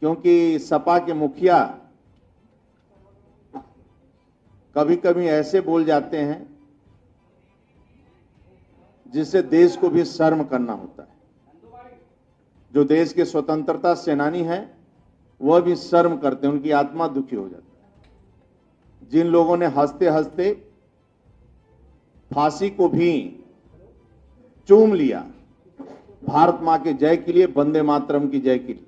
क्योंकि सपा के मुखिया कभी कभी ऐसे बोल जाते हैं जिससे देश को भी शर्म करना होता है। जो देश के स्वतंत्रता सेनानी हैं वह भी शर्म करते हैं, उनकी आत्मा दुखी हो जाती है। जिन लोगों ने हंसते हंसते फांसी को भी चूम लिया भारत मां के जय के लिए, वंदे मातरम की जय के लिए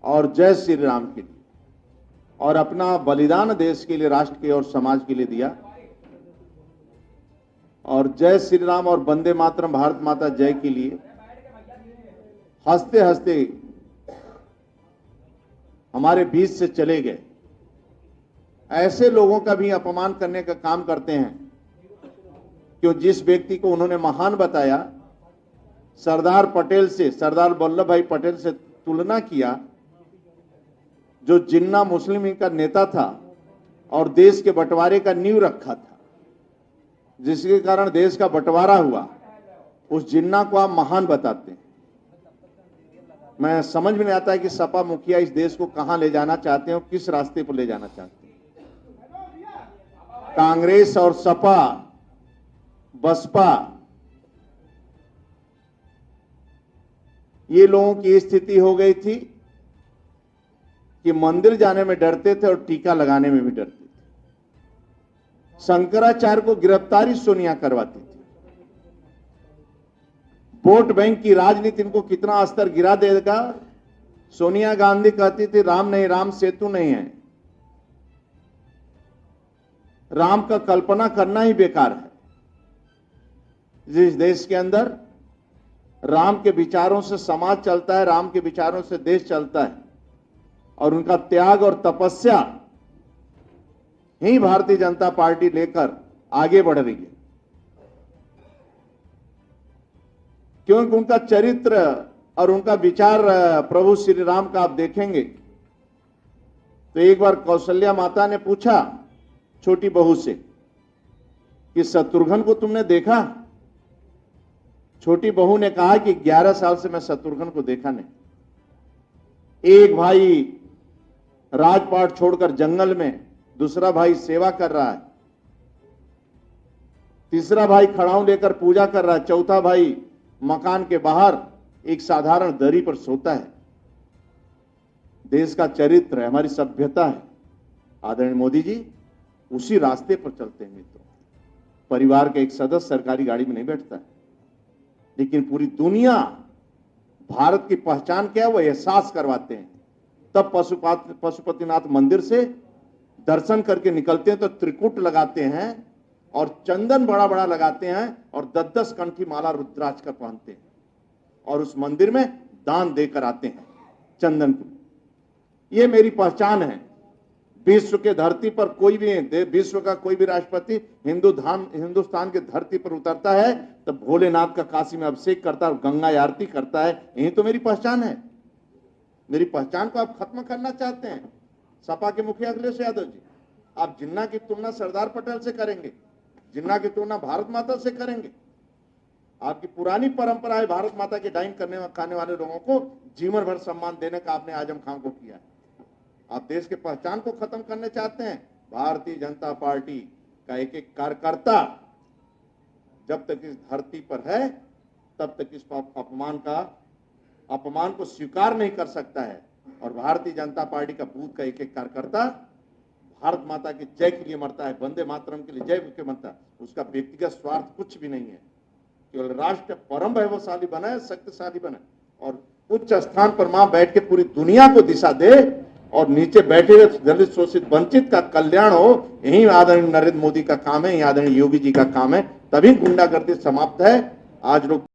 और जय श्री राम के लिए, और अपना बलिदान देश के लिए, राष्ट्र के और समाज के लिए दिया, और जय श्री राम और वंदे मातरम भारत माता जय के लिए हंसते हंसते हमारे बीच से चले गए। ऐसे लोगों का भी अपमान करने का काम करते हैं कि जिस व्यक्ति को उन्होंने महान बताया, सरदार पटेल से, सरदार वल्लभ भाई पटेल से तुलना किया, जो जिन्ना मुस्लिम लीग का नेता था और देश के बंटवारे का नींव रखा था, जिसके कारण देश का बंटवारा हुआ, उस जिन्ना को आप महान बताते हैं। मैं समझ में नहीं आता है कि सपा मुखिया इस देश को कहां ले जाना चाहते हैं और किस रास्ते पर ले जाना चाहते हैं। कांग्रेस और सपा, बसपा, ये लोगों की स्थिति हो गई थी कि मंदिर जाने में डरते थे और टीका लगाने में भी डरते थे। शंकराचार्य को गिरफ्तारी सोनिया करवाती थी। वोट बैंक की राजनीति इनको कितना स्तर गिरा देगा। सोनिया गांधी कहती थी राम नहीं, राम सेतु नहीं है, राम का कल्पना करना ही बेकार है। जिस देश के अंदर राम के विचारों से समाज चलता है, राम के विचारों से देश चलता है, और उनका त्याग और तपस्या ही भारतीय जनता पार्टी लेकर आगे बढ़ रही है। क्योंकि उनका चरित्र और उनका विचार प्रभु श्री राम का आप देखेंगे तो एक बार कौशल्या माता ने पूछा छोटी बहू से कि शत्रुघ्न को तुमने देखा? छोटी बहू ने कहा कि 11 साल से मैं शत्रुघ्न को देखा नहीं। एक भाई राजपाट छोड़कर जंगल में, दूसरा भाई सेवा कर रहा है, तीसरा भाई खड़ाऊ लेकर पूजा कर रहा है, चौथा भाई मकान के बाहर एक साधारण दरी पर सोता है। देश का चरित्र है, हमारी सभ्यता है। आदरणीय मोदी जी उसी रास्ते पर चलते हैं मित्रों। परिवार का एक सदस्य सरकारी गाड़ी में नहीं बैठता है, लेकिन पूरी दुनिया भारत की पहचान क्या है वो एहसास करवाते हैं। तब पशुपतिनाथ मंदिर से दर्शन करके निकलते हैं तो त्रिकुट लगाते हैं और चंदन बड़ा बड़ा लगाते हैं और 10-10 कंठी माला रुद्राक्ष का पहनते हैं और उस मंदिर में दान देकर आते हैं चंदन को। ये मेरी पहचान है। विश्व के धरती पर कोई भी, विश्व का कोई भी राष्ट्रपति हिंदुस्तान के धरती पर उतरता है तो भोलेनाथ का काशी में अभिषेक करता है और गंगा आरती करता है। यही तो मेरी पहचान है। मेरी पहचान को आप खत्म करना चाहते हैं। सपा के मुखिया अखिलेश यादव जी, आप जिन्ना की तुलना सरदार पटेल से करेंगे, जिन्ना की तुलना भारत माता से करेंगे। आपकी पुरानी परंपरा है भारत माता के डाइन खाने वाले लोगों को जीवन भर सम्मान देने का, आपने आजम खान को किया। आप देश के पहचान को खत्म करने चाहते हैं। भारतीय जनता पार्टी का एक एक कार्यकर्ता जब तक इस धरती पर है तब तक इस अपमान को स्वीकार नहीं कर सकता है। और भारतीय जनता पार्टी का बूथ का एक एक कार्यकर्ता भारत माता की जय के लिए मरता है, वंदे मातरम के लिए जय के मरता है। उसका व्यक्तिगत स्वार्थ कुछ भी नहीं है, केवल राष्ट्र परम वैभवशाली बनाए, शक्तिशाली बनाए और उच्च स्थान पर मां बैठ के पूरी दुनिया को दिशा दे और नीचे बैठे हुए दलित, शोषित, वंचित का कल्याण हो। यही आदरणीय नरेंद्र मोदी का काम है, यही आदरणीय योगी जी का काम है। तभी गुंडागर्दी समाप्त है। आज लोग